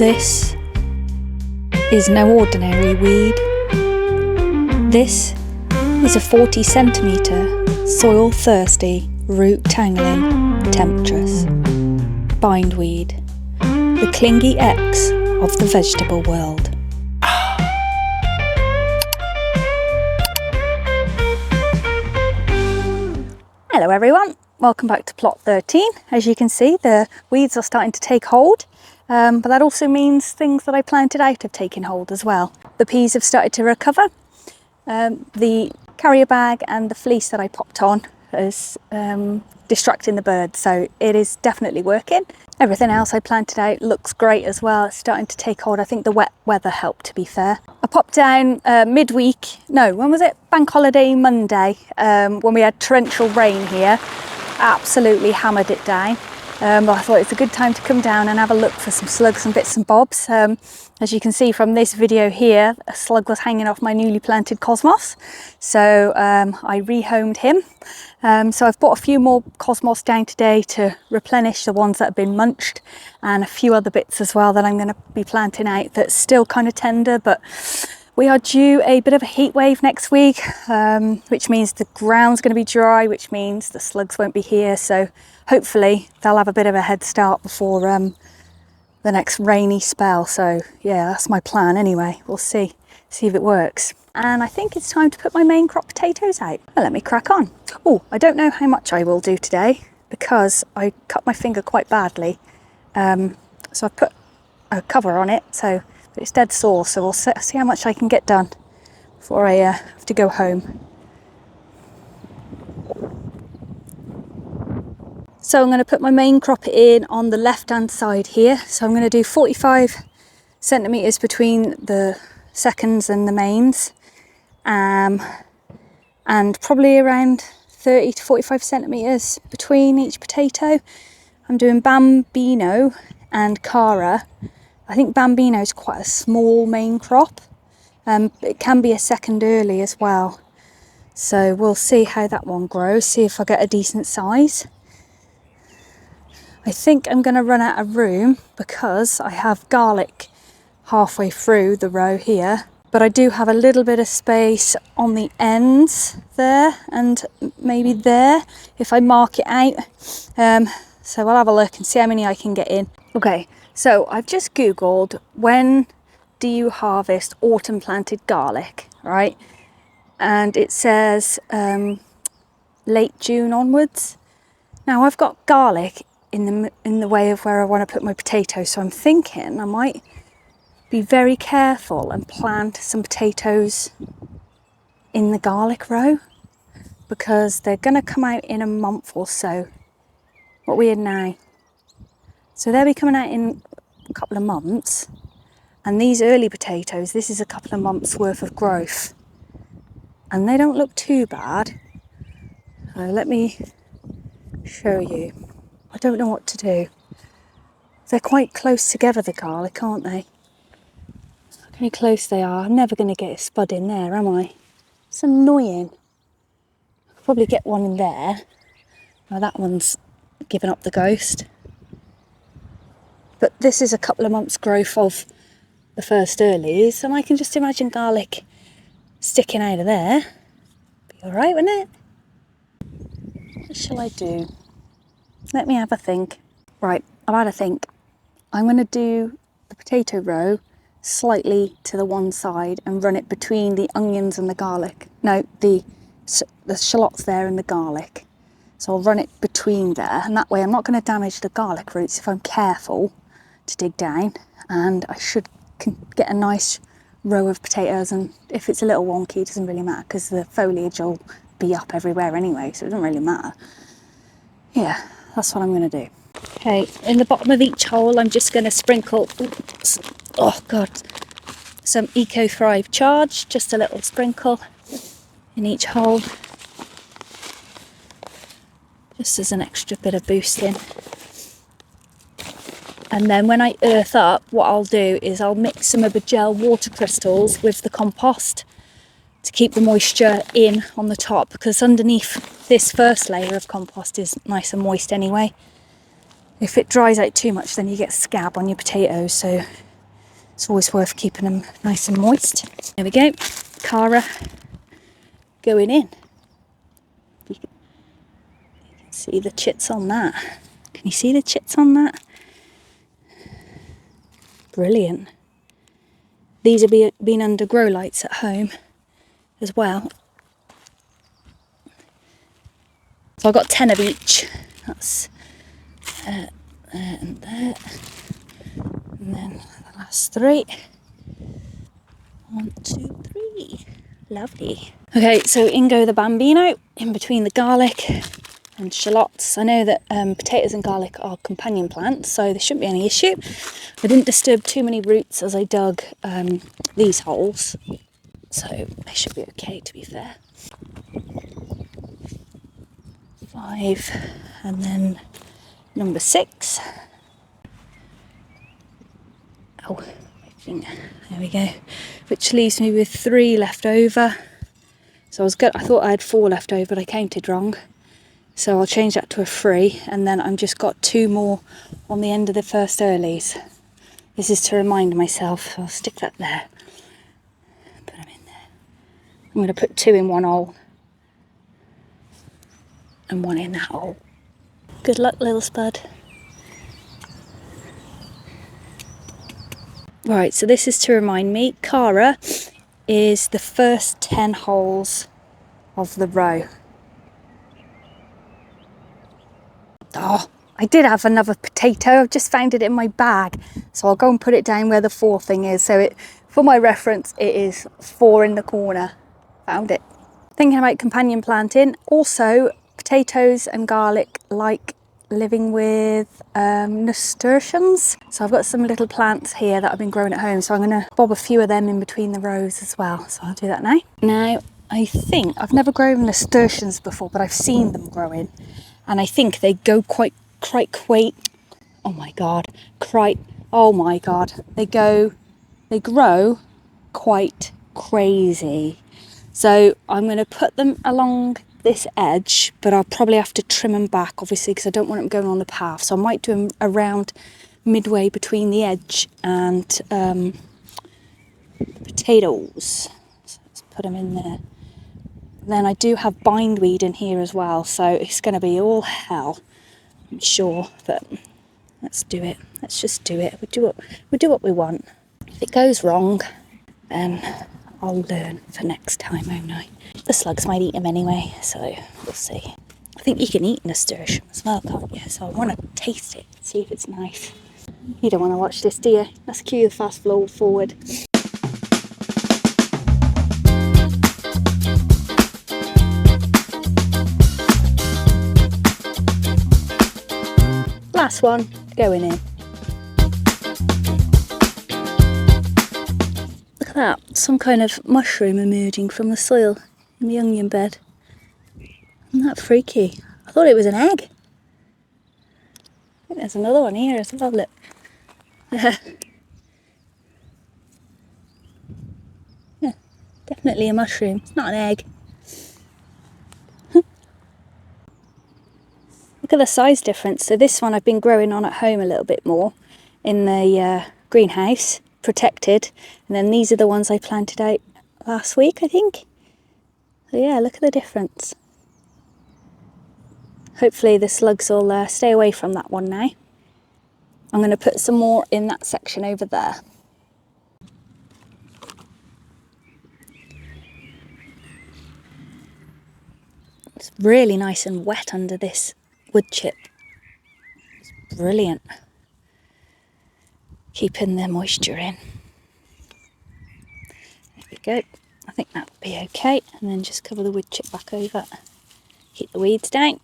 This is no ordinary weed. This is a 40 centimetre, soil-thirsty, root-tangling, temptress bindweed, the clingy ex of the vegetable world. Hello everyone, welcome back to plot 13. As you can see, the weeds are starting to take hold. But that also means things that I planted out have taken hold as well. The peas have started to recover. The carrier bag and the fleece that I popped on is distracting the birds, so it is definitely working. Everything else I planted out looks great as well. It's starting to take hold. I think the wet weather helped, to be fair. I popped down midweek, no, when was it? Bank holiday Monday, when we had torrential rain here. Absolutely hammered it down. But I thought it's a good time to come down and have a look for some slugs and bits and bobs. As you can see from this video here, a slug was hanging off my newly planted cosmos. So I rehomed him. So I've brought a few more cosmos down today to replenish the ones that have been munched, and a few other bits as well that I'm going to be planting out that's still kind of tender. But we are due a bit of a heat wave next week, which means the ground's going to be dry, which means the slugs won't be here. So hopefully they'll have a bit of a head start before the next rainy spell. So yeah, that's my plan anyway. We'll see if it works. And I think it's time to put my main crop potatoes out. Well, let me crack on. Oh, I don't know how much I will do today because I cut my finger quite badly. So I've put a cover on it, so it's dead sore. So we'll see how much I can get done before I have to go home. So I'm going to put my main crop in on the left hand side here. So I'm going to do 45 centimetres between the seconds and the mains, and probably around 30 to 45 centimetres between each potato. I'm doing Bambino and Cara. I think Bambino is quite a small main crop. It can be a second early as well. So we'll see how that one grows, see if I get a decent size. I think I'm going to run out of room because I have garlic halfway through the row here, but I do have a little bit of space on the ends there and maybe there if I mark it out. So I'll have a look and see how many I can get in. Okay, so I've just Googled when do you harvest autumn planted garlic, right? And it says late June onwards. Now I've got garlic in the way of where I want to put my potatoes, so I'm thinking I might be very careful and plant some potatoes in the garlic row because they're going to come out in a month or so. What are we in now? So they'll be coming out in a couple of months, and these early potatoes, this is a couple of months worth of growth, and they don't look too bad. So let me show you. I don't know what to do. They're quite close together, the garlic, aren't they? Look how close they are. I'm never going to get a spud in there, am I? It's annoying. I could probably get one in there. Well, that one's given up the ghost. But this is a couple of months' growth of the first earlies, and I can just imagine garlic sticking out of there. Be all right, wouldn't it? What shall I do? Let me have a think. Right, I've had a think. I'm going to do the potato row slightly to the one side and run it between the onions and the garlic. No, the shallots there and the garlic. So I'll run it between there, and that way I'm not going to damage the garlic roots if I'm careful to dig down, and I should get a nice row of potatoes. And if it's a little wonky, it doesn't really matter because the foliage will be up everywhere anyway, so it doesn't really matter. Yeah, that's what I'm going to do. Okay, in the bottom of each hole I'm just going to sprinkle, some Eco Thrive Charge, just a little sprinkle in each hole, just as an extra bit of boosting. And then when I earth up, what I'll do is I'll mix some of the gel water crystals with the compost to keep the moisture in on the top, because underneath this first layer of compost is nice and moist anyway. If it dries out too much, then you get scab on your potatoes, so It's always worth keeping them nice and moist. There we go, Cara going in. You can see the chits on that. Can you see the chits on that? Brilliant. These have been under grow lights at home as well. So I've got 10 of each. That's there and there. And then the last 3. 1, 2, 3. Lovely. Okay, so in go the Bambino, in between the garlic and shallots. I know that potatoes and garlic are companion plants, so there shouldn't be any issue. I didn't disturb too many roots as I dug these holes, so they should be okay, to be fair. 5, and then number 6. Oh, my finger. There we go. Which leaves me with 3 left over. So I was good. I thought I had 4 left over, but I counted wrong. So I'll change that to a 3, and then I've just got 2 more on the end of the first earlies. This is to remind myself. I'll stick that there. Put them in there. I'm going to put 2 in one hole and 1 in that hole. Good luck, little spud. Right, so this is to remind me, Cara is the first 10 holes of the row. Oh, I did have another potato. I've just found it in my bag. So I'll go and put it down where the 4 thing is. So for my reference, it is 4 in the corner. Found it. Thinking about companion planting. Also, potatoes and garlic like living with nasturtiums. So I've got some little plants here that I've been growing at home. So I'm going to bob a few of them in between the rows as well. So I'll do that now. Now, I think I've never grown nasturtiums before, but I've seen them growing. And I think they go quite, oh my God, they grow quite crazy. So I'm going to put them along this edge, but I'll probably have to trim them back, obviously, because I don't want them going on the path. So I might do them around midway between the edge and the potatoes. So let's put them in there. Then I do have bindweed in here as well, so it's going to be all hell, I'm sure, but let's do it. Let's just do it. We'll do what we want. If it goes wrong, then I'll learn for next time, won't I? The slugs might eat them anyway, so we'll see. I think you can eat nasturtium as well, can't you? So I want to taste it, see if it's nice. You don't want to watch this, do you? Let's cue the fast forward. Last one going in. Look at that, some kind of mushroom emerging from the soil in the onion bed. Isn't that freaky? I thought it was an egg. I think there's another one here as well, look. Yeah, definitely a mushroom, it's not an egg. Look at the size difference. So this one I've been growing on at home a little bit more in the greenhouse, protected. And then these are the ones I planted out last week, I think. So yeah, look at the difference. Hopefully the slugs will stay away from that one now. I'm going to put some more in that section over there. It's really nice and wet under this wood chip. It's brilliant. Keeping the moisture in. There we go. I think that'll be okay. And then just cover the wood chip back over. Keep the weeds down.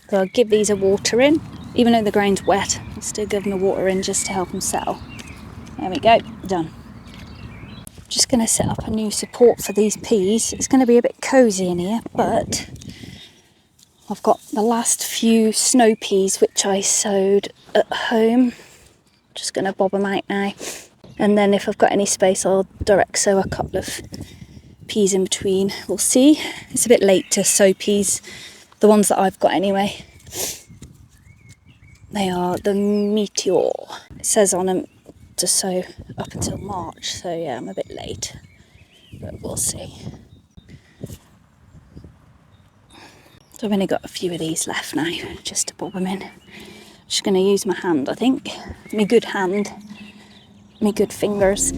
So I'll give these a water in. Even though the ground's wet, I'll still give them a water in just to help them settle. There we go, done. Just going to set up a new support for these peas. It's going to be a bit cosy in here, but I've got the last few snow peas which I sowed at home. Just going to bob them out now, and then if I've got any space I'll direct sow a couple of peas in between. We'll see. It's a bit late to sow peas, the ones that I've got anyway. They are the Meteor. It says on them to sow up until March, so yeah, I'm a bit late, but we'll see. So I've only got a few of these left now, just to bob them in. Just going to use my hand, I think. Me good hand, me good fingers.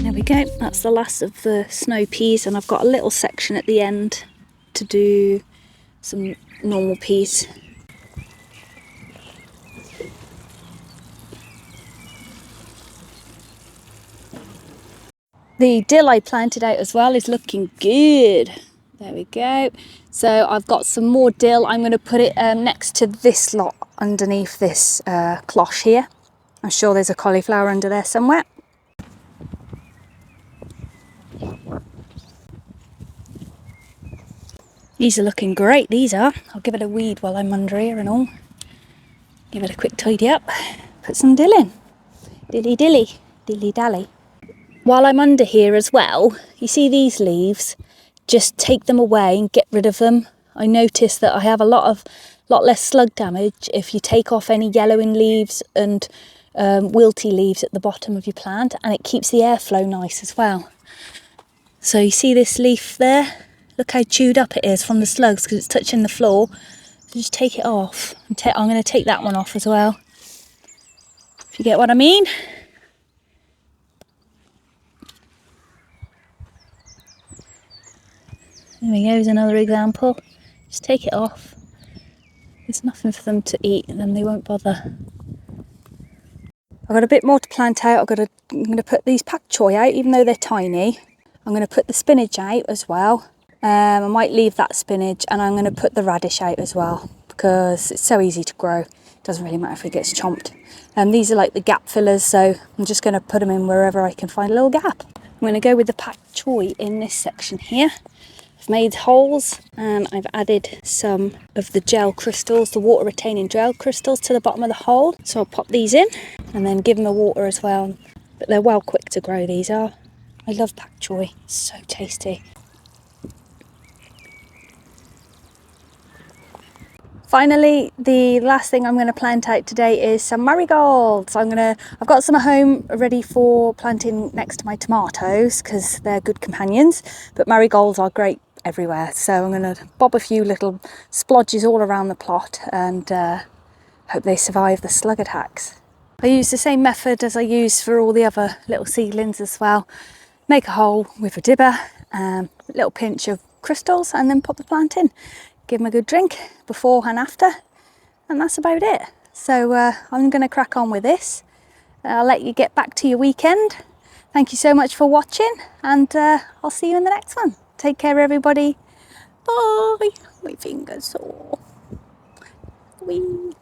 There we go, that's the last of the snow peas, and I've got a little section at the end to do some normal peas. The dill I planted out as well is looking good. There we go. So I've got some more dill. I'm going to put it next to this lot underneath this cloche here. I'm sure there's a cauliflower under there somewhere. These are looking great, these are. I'll give it a weed while I'm under here and all. Give it a quick tidy up. Put some dill in. Dilly dilly, dilly dally. While I'm under here as well, you see these leaves, just take them away and get rid of them. I noticed that I have a lot less slug damage if you take off any yellowing leaves and wilty leaves at the bottom of your plant, and it keeps the airflow nice as well. So you see this leaf there? Look how chewed up it is from the slugs because it's touching the floor. So just take it off. I'm going to take that one off as well, if you get what I mean. There we go, here's another example. Just take it off. There's nothing for them to eat and then they won't bother. I've got a bit more to plant out. I'm going to put these pak choi out, even though they're tiny. I'm going to put the spinach out as well. I might leave that spinach, and I'm going to put the radish out as well because it's so easy to grow. It doesn't really matter if it gets chomped. These are like the gap fillers, so I'm just going to put them in wherever I can find a little gap. I'm going to go with the pak choi in this section here. I've made holes and I've added some of the gel crystals, the water retaining gel crystals to the bottom of the hole. So I'll pop these in and then give them a water as well. But they're well quick to grow, these are. I love pak choi, it's so tasty. Finally, the last thing I'm going to plant out today is some marigolds. I've got some at home ready for planting next to my tomatoes because they're good companions, but marigolds are great everywhere. So I'm going to bob a few little splodges all around the plot and hope they survive the slug attacks. I use the same method as I use for all the other little seedlings as well. Make a hole with a dibber, a little pinch of crystals, and then pop the plant in. Give them a good drink before and after, and that's about it. So I'm going to crack on with this. I'll let you get back to your weekend. Thank you so much for watching, and I'll see you in the next one. Take care, everybody. Bye. My finger's sore. Whee.